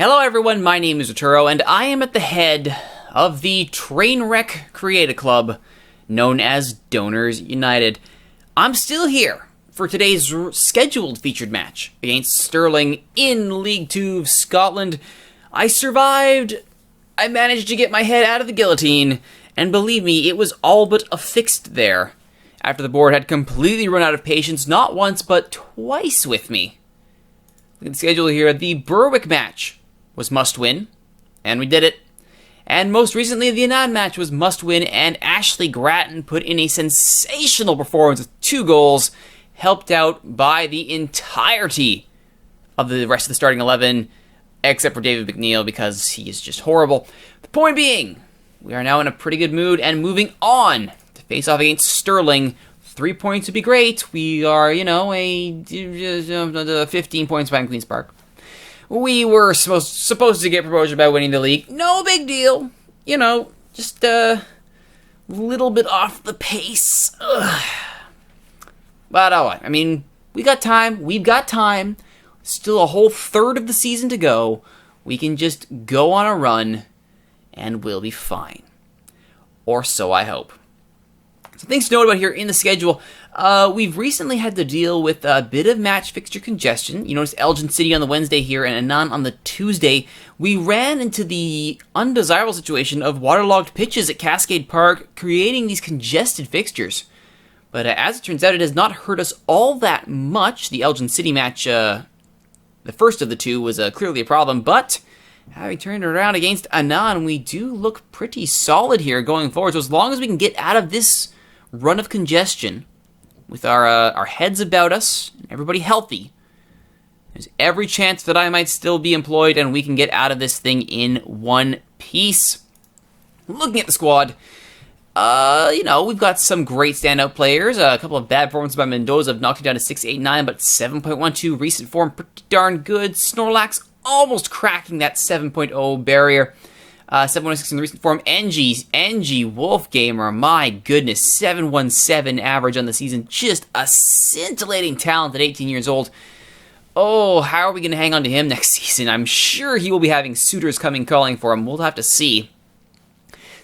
Hello everyone, my name is Rituro, and I am at the head of the Trainwreck Creative Club, known as Donors United. I'm still here for today's scheduled featured match against Stirling in League 2 of Scotland. I survived, I managed to get my head out of the guillotine, and believe me, it was all but affixed there, after the board had completely run out of patience not once but twice with me. Look at the schedule here. The Berwick match was must-win, and we did it. And most recently, the Annan match was must-win, and Ashley Grattan put in a sensational performance with 2 goals, helped out by the entirety of the rest of the starting 11, except for David McNeil, because he is just horrible. The point being, we are now in a pretty good mood, and moving on to face off against Stirling. 3 points would be great. We are, 15 points behind Queen's Park. We were supposed to get promotion by winning the league. No big deal. Just a little bit off the pace. Ugh. But I mean, we got time. We've got time. Still a whole third of the season to go. We can just go on a run, and we'll be fine. Or so I hope. Some things to note about here in the schedule. We've recently had to deal with a bit of match fixture congestion. You notice Elgin City on the Wednesday here and Annan on the Tuesday. We ran into the undesirable situation of waterlogged pitches at Cascade Park, creating these congested fixtures. But as it turns out, it has not hurt us all that much. The Elgin City match, the first of the two, was clearly a problem, but having turned it around against Annan, we do look pretty solid here going forward. So as long as we can get out of this run of congestion with our heads about us and everybody healthy, there's every chance that I might still be employed and we can get out of this thing in one piece. Looking at the squad, we've got some great standout players. A couple of bad performances by Mendoza have knocked it down to 6.89, but 7.12 recent form, pretty darn good. Snorlax almost cracking that 7.0 barrier. 7.16 in the recent form. NG Wolf Gamer, my goodness, 7.17 average on the season. Just a scintillating talent at 18 years old. Oh, how are we going to hang on to him next season? I'm sure he will be having suitors coming calling for him. We'll have to see.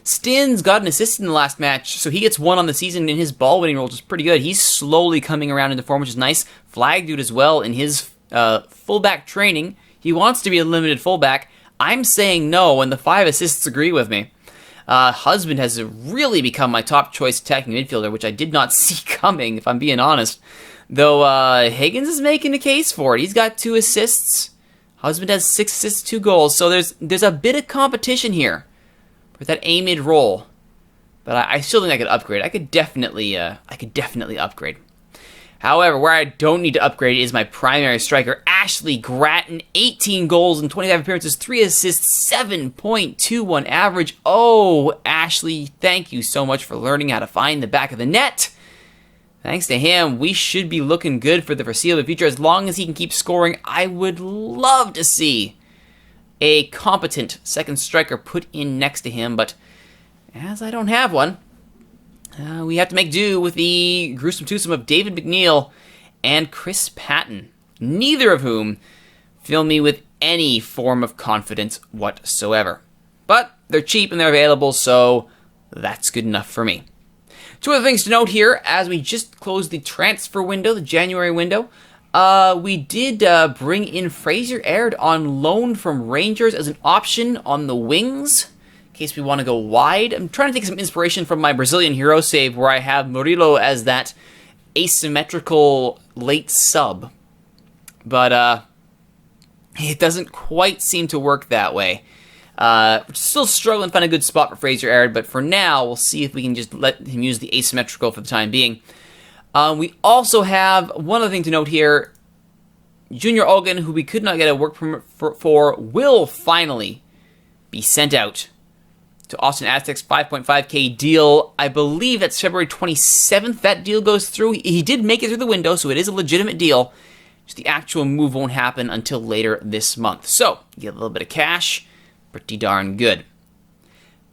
Stin's got an assist in the last match, so he gets 1 on the season in his ball-winning role, which is pretty good. He's slowly coming around into form, which is nice. Flag dude as well in his fullback training. He wants to be a limited fullback. I'm saying no, and the 5 assists agree with me. Husband has really become my top choice attacking midfielder, which I did not see coming, if I'm being honest. Though Higgins is making a case for it. He's got 2 assists. Husband has 6 assists, 2 goals. So there's a bit of competition here for that A-mid role. But I still think I could upgrade. I could definitely upgrade. However, where I don't need to upgrade is my primary striker, Ashley Grattan. 18 goals in 25 appearances, 3 assists, 7.21 average. Oh, Ashley, thank you so much for learning how to find the back of the net. Thanks to him, we should be looking good for the foreseeable future. As long as he can keep scoring, I would love to see a competent second striker put in next to him. But as I don't have one, we have to make do with the gruesome twosome of David McNeil and Chris Patton, neither of whom fill me with any form of confidence whatsoever. But they're cheap and they're available, so that's good enough for me. 2 other things to note here, as we just closed the transfer window, the January window. We did bring in Fraser Aird on loan from Rangers as an option on the wings, in case we want to go wide. I'm trying to take some inspiration from my Brazilian hero save, where I have Murilo as that asymmetrical late sub. But it doesn't quite seem to work that way. Still struggling to find a good spot for Fraser Aird, but for now, we'll see if we can just let him use the asymmetrical for the time being. We also have one other thing to note here. Junior Olgan, who we could not get a work permit for, will finally be sent out to Austin Aztecs 5.5k deal. I believe that's February 27th that deal goes through. He did make it through the window, so it is a legitimate deal. Just the actual move won't happen until later this month. So, you get a little bit of cash. Pretty darn good.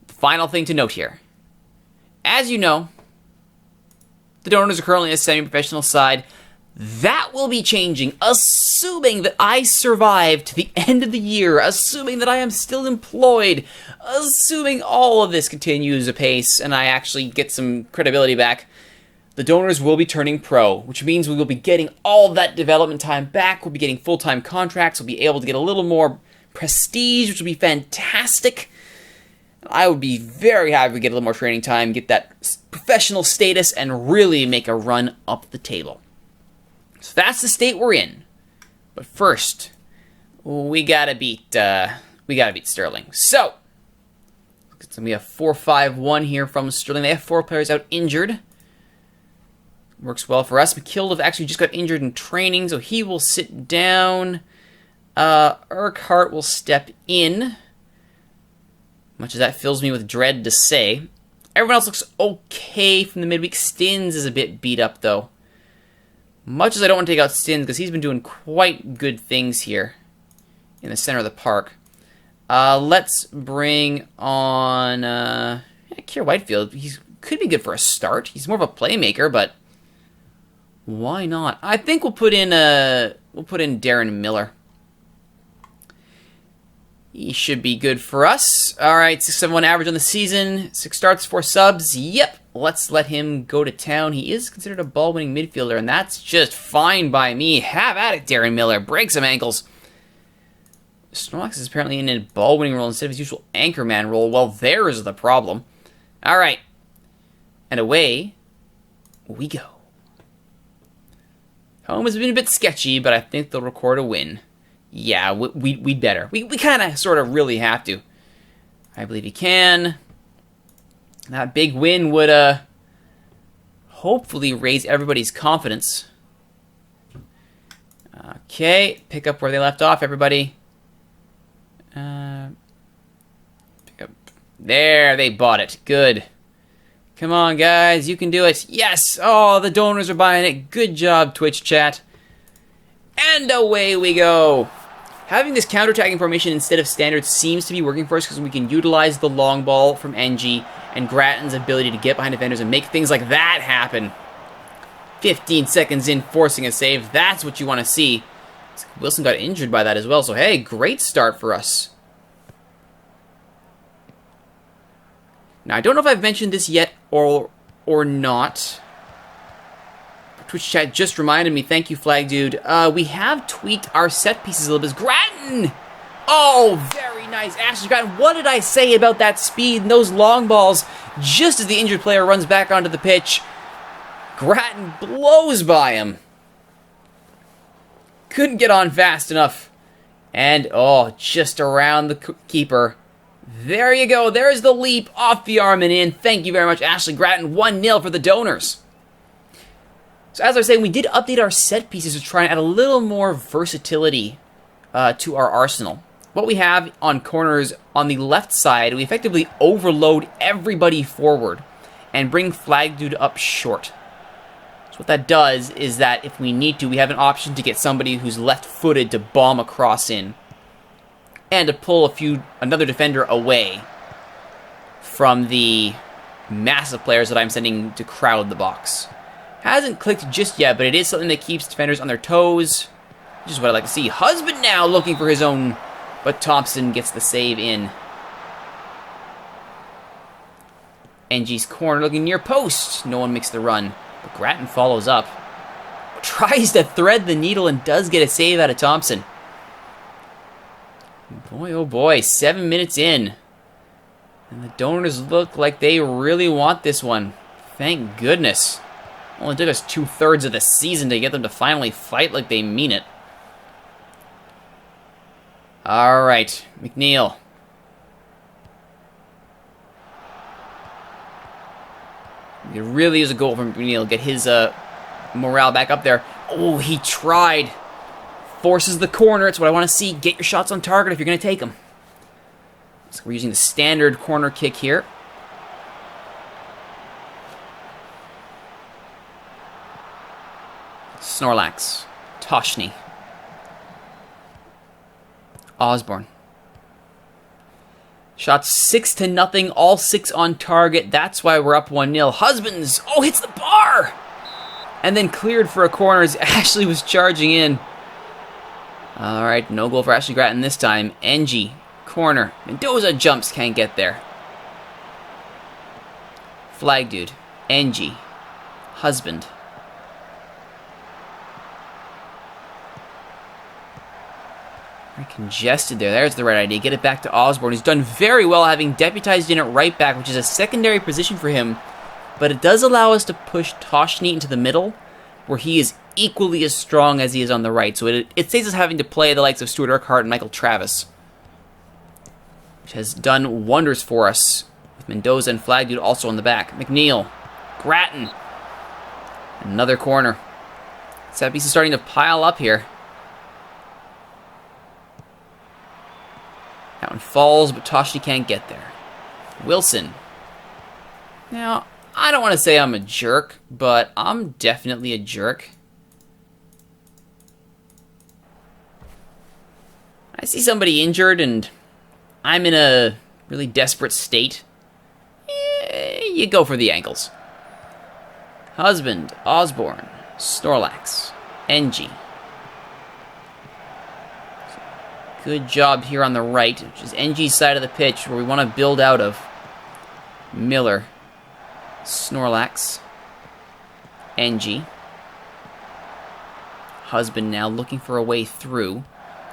The final thing to note here. As you know, the Donors are currently a semi-professional side. That will be changing, assuming that I survive to the end of the year, assuming that I am still employed, assuming all of this continues apace and I actually get some credibility back. The donors will be turning pro, which means we will be getting all that development time back. We'll be getting full-time contracts. We'll be able to get a little more prestige, which will be fantastic. I would be very happy if we get a little more training time, get that professional status, and really make a run up the table. So that's the state we're in. But first, we gotta beat Stirling. So we have 4-5-1 here from Stirling. They have 4 players out injured. Works well for us. McKildov actually just got injured in training, so he will sit down. Urquhart will step in. Much as that fills me with dread to say. Everyone else looks okay from the midweek. Stins is a bit beat up, though. Much as I don't want to take out Stins, because he's been doing quite good things here in the center of the park. Let's bring on Keir Whitefield. He could be good for a start. He's more of a playmaker, but why not? I think we'll put in Darren Miller. He should be good for us. All right, 6.71 average on the season. 6 starts, 4 subs. Yep, let's let him go to town. He is considered a ball-winning midfielder, and that's just fine by me. Have at it, Darren Miller. Break some ankles. Snorlax is apparently in a ball-winning role instead of his usual anchorman role. Well, there's the problem. All right, and away we go. Home has been a bit sketchy, but I think they'll record a win. Yeah, we'd better. We kind of sort of really have to. I believe he can. That big win would hopefully raise everybody's confidence. Okay, pick up where they left off, everybody. Pick up. There, they bought it. Good. Come on, guys, you can do it. Yes! Oh, the donors are buying it. Good job, Twitch chat. And away we go. Having this counter-attacking formation instead of standard seems to be working for us because we can utilize the long ball from NG and Grattan's ability to get behind defenders and make things like that happen. 15 seconds in, forcing a save. That's what you want to see. Wilson got injured by that as well, so hey, great start for us. Now, I don't know if I've mentioned this yet or not. Twitch chat just reminded me. Thank you, Flag Dude. We have tweaked our set pieces a little bit. Grattan! Oh, very nice. Ashley Grattan, what did I say about that speed and those long balls? Just as the injured player runs back onto the pitch, Grattan blows by him. Couldn't get on fast enough. And, oh, just around the keeper. There you go. There's the leap off the arm and in. Thank you very much, Ashley Grattan. 1-0 for the donors. So as I was saying, we did update our set pieces to try and add a little more versatility to our arsenal. What we have on corners on the left side, we effectively overload everybody forward and bring Flag Dude up short. So what that does is that if we need to, we have an option to get somebody who's left-footed to bomb across in and to pull another defender away from the massive players that I'm sending to crowd the box. Hasn't clicked just yet, but it is something that keeps defenders on their toes. Which is what I like to see. Husband now looking for his own, but Thompson gets the save in. NG's corner looking near post. No one makes the run, but Grattan follows up. Tries to thread the needle and does get a save out of Thompson. Boy, oh boy, 7 minutes in. And the donors look like they really want this one. Thank goodness. Only took us 2/3 of the season to get them to finally fight like they mean it. Alright, McNeil. It really is a goal from McNeil. Get his morale back up there. Oh, he tried. Forces the corner. It's what I want to see. Get your shots on target if you're going to take them. So we're using the standard corner kick here. Snorlax, Toshny, Osborne. Shots 6-0, all 6 on target. That's why we're up 1-0. Husbands, oh, hits the bar. and then cleared for a corner as Ashley was charging in. Alright, no goal for Ashley Grattan this time. NG, corner. Mendoza jumps, can't get there. Flag dude. NG. Husband. Very congested there. There's the right idea. Get it back to Osborne, who's done very well having deputized in at right back, which is a secondary position for him. But it does allow us to push Toshny into the middle, where he is equally as strong as he is on the right. So it saves us having to play the likes of Stuart Urquhart and Michael Travis, which has done wonders for us, with Mendoza and Flag dude also on the back. McNeil. Grattan. Another corner. Set piece is starting to pile up here. That one falls, but Toshny can't get there. Wilson. Now, I don't want to say I'm a jerk, but I'm definitely a jerk. I see somebody injured and I'm in a really desperate state. You go for the ankles. Husband, Osborne, Snorlax, NG. Good job here on the right, which is NG's side of the pitch, where we want to build out of. Miller, Snorlax, NG. Husband now looking for a way through.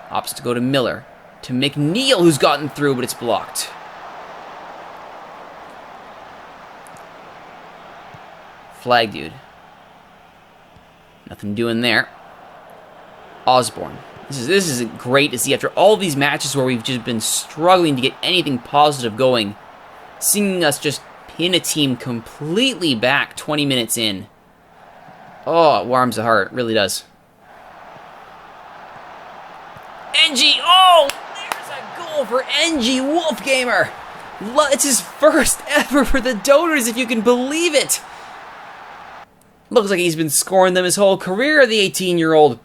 Opts to go to Miller. To McNeil, who's gotten through, but it's blocked. Flag dude. Nothing doing there. Osborne. This is great to see after all these matches where we've just been struggling to get anything positive going. Seeing us just pin a team completely back 20 minutes in. Oh, it warms the heart. It really does. NG! Oh! There's a goal for NG Wolfgamer! It's his first ever for the Donors, if you can believe it! Looks like he's been scoring them his whole career, the 18-year-old.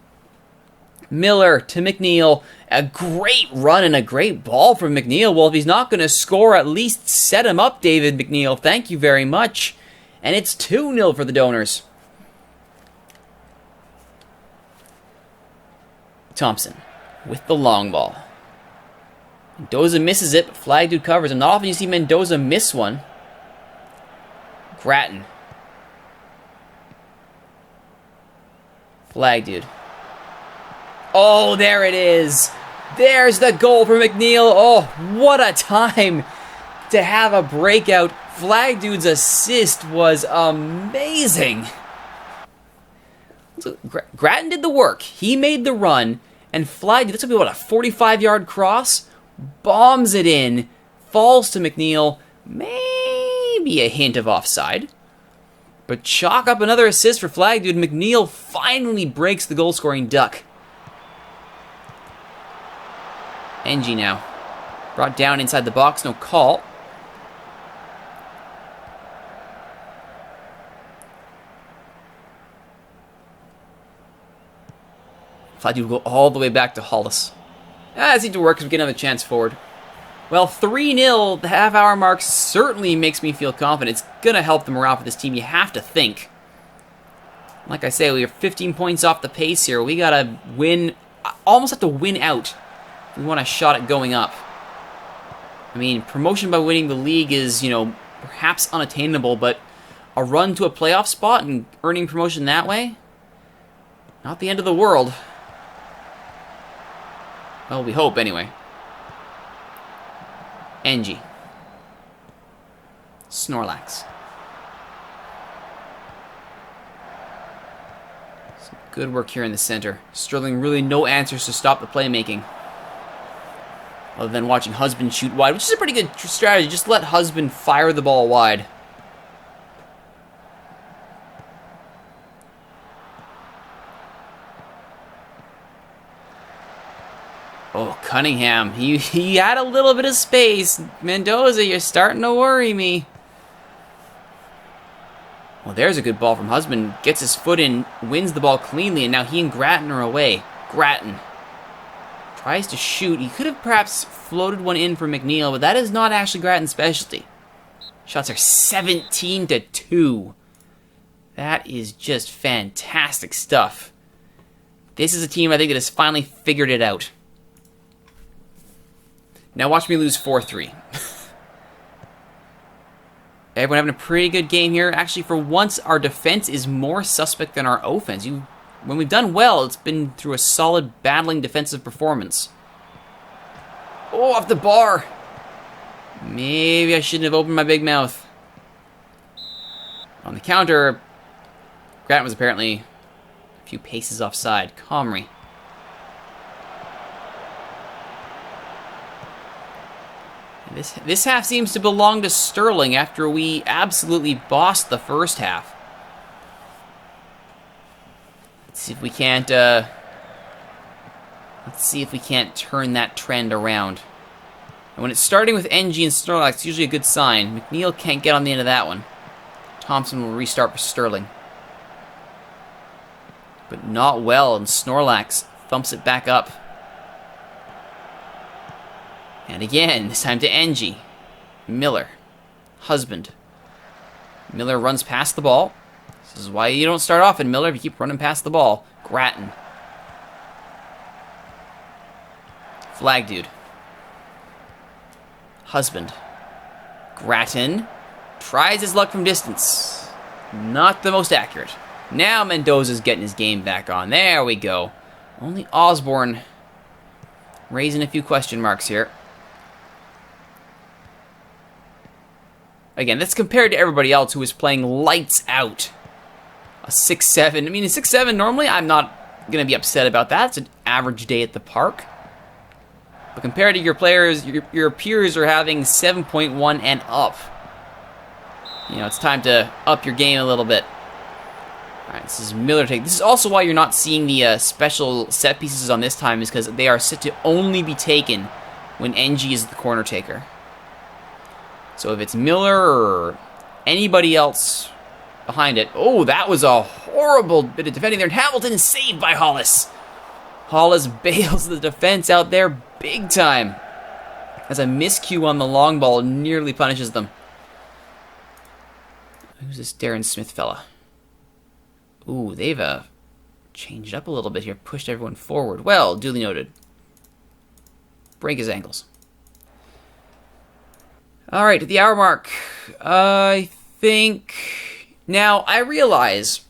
Miller to McNeil. A great run and a great ball from McNeil. Well, if he's not going to score, at least set him up, David McNeil. Thank you very much. And it's 2-0 for the Donors. Thompson with the long ball. Mendoza misses it, but Flag dude covers him. Not often you see Mendoza miss one. Grattan. Flag dude. Oh, there it is. There's the goal for McNeil. Oh, what a time to have a breakout. Flag dude's assist was amazing. So, Grattan did the work. He made the run. And Flag dude, that's going to be, what, a 45-yard cross? Bombs it in. Falls to McNeil. Maybe a hint of offside. But chalk up another assist for Flag dude. McNeil finally breaks the goal-scoring duck. NG now. Brought down inside the box, no call. Flag dude will go all the way back to Hollis. That seemed to work because we get another chance forward. Well, 3-0, the half-hour mark certainly makes me feel confident. It's going to help the morale for this team, you have to think. Like I say, we are 15 points off the pace here. We got to win, almost have to win out. We want a shot at going up. I mean, promotion by winning the league is, perhaps unattainable, but a run to a playoff spot and earning promotion that way? Not the end of the world. Well, we hope, anyway. NG. Snorlax. Some good work here in the center. Stirling really no answers to stop the playmaking. Other than watching Husband shoot wide, which is a pretty good strategy. Just let Husband fire the ball wide. Oh, Cunningham. He had a little bit of space. Mendoza, you're starting to worry me. Well, there's a good ball from Husband. Gets his foot in, wins the ball cleanly, and now he and Grattan are away. Grattan tries to shoot. He could have perhaps floated one in for McNeil, but that is not Ashley Grattan's specialty. Shots are 17-2. That is just fantastic stuff. This is a team I think that has finally figured it out. Now watch me lose 4-3. Everyone having a pretty good game here. Actually, for once, our defense is more suspect than our offense. When we've done well, it's been through a solid battling defensive performance. Oh, off the bar. Maybe I shouldn't have opened my big mouth. On the counter, Grant was apparently a few paces offside. Comrie. This half seems to belong to Stirling after we absolutely bossed the first half. Let's see if we can't turn that trend around. And when it's starting with NG and Snorlax, it's usually a good sign. McNeil can't get on the end of that one. Thompson will restart for Stirling. But not well, and Snorlax thumps it back up. And again, this time to NG. Miller. Husband. Miller runs past the ball. This is why you don't start off in Miller if you keep running past the ball. Grattan. Flag dude. Husband. Grattan tries his luck from distance. Not the most accurate. Now Mendoza's getting his game back on. There we go. Only Osborne raising a few question marks here. Again, that's compared to everybody else who is playing lights out. A 6-7. I mean, a 6-7, normally I'm not going to be upset about that. It's an average day at the park. But compared to your players, your peers are having 7.1 and up. You know, it's time to up your game a little bit. Alright, this is Miller take. This is also why you're not seeing the special set pieces on this time, is because they are set to only be taken when NG is the corner taker. So if it's Miller or anybody else behind it... Oh, that was a horrible bit of defending there. And Hamilton is saved by Hollis. Hollis bails the defense out there big time. As a miscue on the long ball nearly punishes them. Who's this Darren Smith fella? Ooh, they've changed up a little bit here. Pushed everyone forward. Well, duly noted. Break his ankles. Alright, at the hour mark. I think... Now, I realize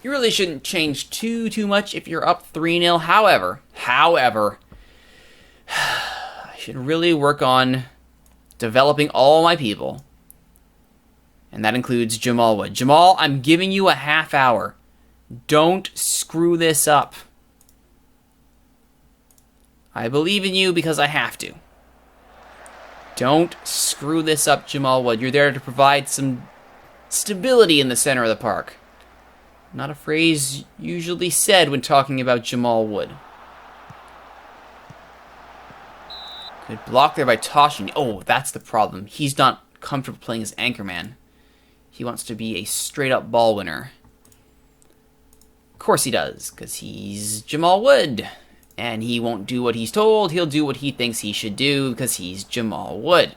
you really shouldn't change too much if you're up 3-0. However, I should really work on developing all my people. And that includes Jamal Wood. Jamal, I'm giving you a half hour. Don't screw this up. I believe in you because I have to. Don't screw this up, Jamal Wood. You're there to provide some stability in the center of the park. Not a phrase usually said when talking about Jamal Wood. Good block there by Toshin. Oh, that's the problem. He's not comfortable playing as Anchorman. He wants to be a straight-up ball winner. Of course he does, because he's Jamal Wood. And he won't do what he's told. He'll do what he thinks he should do, because he's Jamal Wood.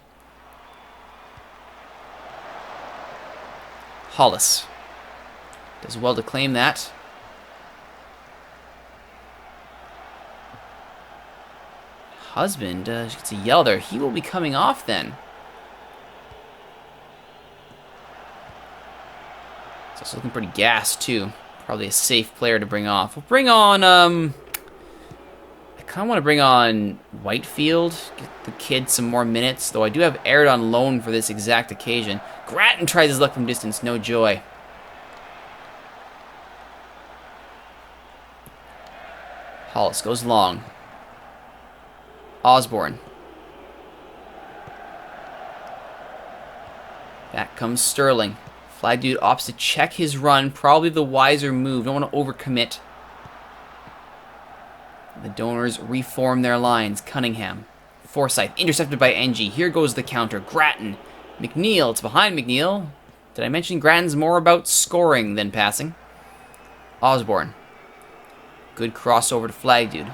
Hollis does well to claim that. Husband gets a yell there. He will be coming off then. It's also looking pretty gassed too. Probably a safe player to bring off. We'll bring on, I kind of want to bring on Whitefield. Get the kid some more minutes. Though I do have Aird on loan for this exact occasion. Grattan tries his luck from distance. No joy. Hollis goes long. Osborne. Back comes Stirling. Flag dude opts to check his run. Probably the wiser move. Don't want to overcommit. The donors reform their lines. Cunningham. Forsyth. Intercepted by NG. Here goes the counter. Grattan. McNeil. It's behind McNeil. Did I mention Grattan's more about scoring than passing? Osborne. Good crossover to Flag dude.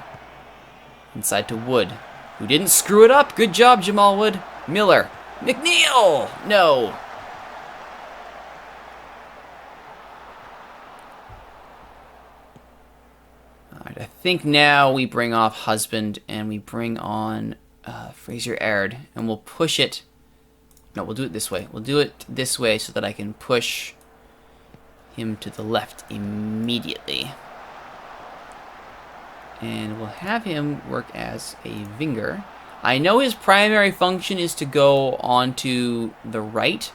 Inside to Wood, who didn't screw it up. Good job, Jamal Wood. Miller. McNeil! No. think now we bring off Husband and we bring on Fraser Aird, and we'll push it. No, we'll do it this way. We'll do it this way so that I can push him to the left immediately. And we'll have him work as a Vinger. I know his primary function is to go onto the right.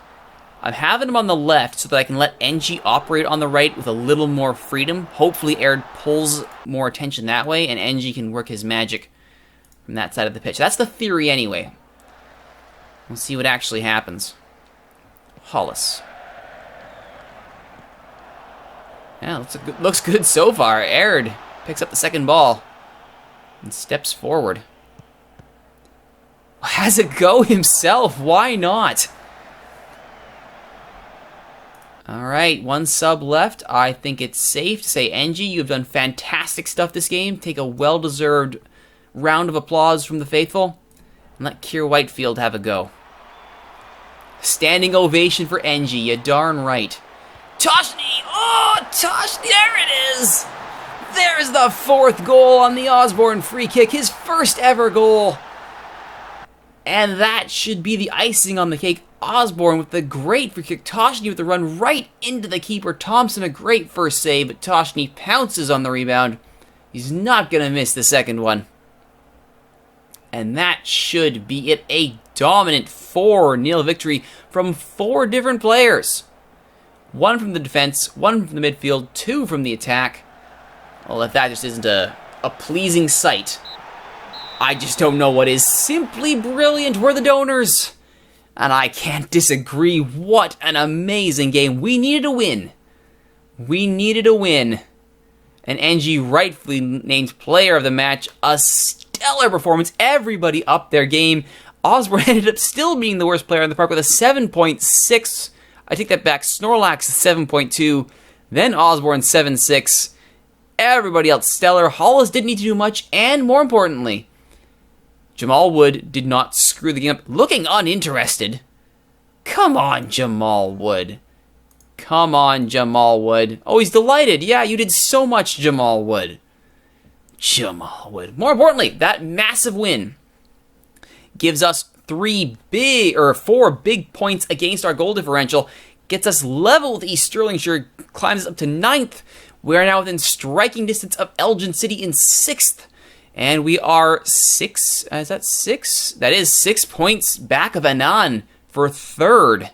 I'm having him on the left so that I can let NG operate on the right with a little more freedom. Hopefully Aird pulls more attention that way, and NG can work his magic from that side of the pitch. That's the theory anyway. We'll see what actually happens. Hollis. Yeah, looks good so far. Aird picks up the second ball and steps forward. Has a go himself. Why not? Alright, one sub left. I think it's safe to say, NG, you've done fantastic stuff this game. Take a well-deserved round of applause from the faithful. And let Keir Whitefield have a go. Standing ovation for NG, you darn right. Toshny! Oh, Toshny, there it is! There's the fourth goal on the Osborne free kick. His first ever goal. And that should be the icing on the cake. Osborne with the great free kick. Toshny with the run right into the keeper. Thompson a great first save, but Toshny pounces on the rebound. He's not going to miss the second one. And that should be it. A dominant 4-0 victory from 4 different players. 1 from the defense, 1 from the midfield, 2 from the attack. Well, if that just isn't a pleasing sight, I just don't know what is. Simply brilliant were the Donors. And I can't disagree. What an amazing game. We needed a win. We needed a win. And NG rightfully named player of the match. A stellar performance. Everybody upped their game. Osborne ended up still being the worst player in the park with a 7.6. I take that back. Snorlax 7.2. Then Osborne 7.6. Everybody else stellar. Hollis didn't need to do much. And more importantly, Jamal Wood did not screw the game up. Looking uninterested. Come on, Jamal Wood. Come on, Jamal Wood. Oh, he's delighted. Yeah, you did so much, Jamal Wood. Jamal Wood. More importantly, that massive win gives us 4 big points against our goal differential. Gets us level with East Stirlingshire. Climbs us up to 9th. We are now within striking distance of Elgin City in 6th. And we are 6, is that 6? That is 6 points back of Annan for 3rd.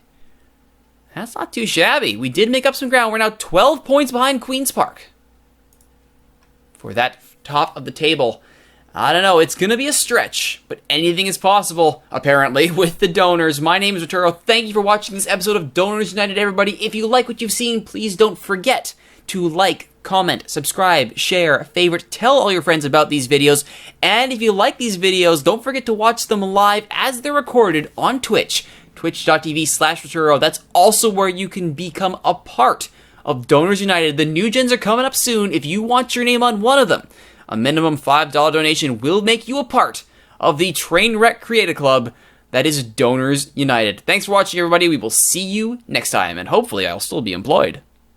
That's not too shabby. We did make up some ground. We're now 12 points behind Queen's Park for that top of the table. I don't know, it's going to be a stretch, but anything is possible, apparently, with the Donors. My name is Rituro. Thank you for watching this episode of Donors United, everybody. If you like what you've seen, please don't forget to like, comment, subscribe, share, favorite, tell all your friends about these videos. And if you like these videos, don't forget to watch them live as they're recorded on Twitch, twitch.tv/Rituro. That's also where you can become a part of Donors United. The new gens are coming up soon. If you want your name on one of them, a minimum $5 donation will make you a part of the Trainwreck Creative Club that is Donors United. Thanks for watching, everybody. We will see you next time, and hopefully I'll still be employed.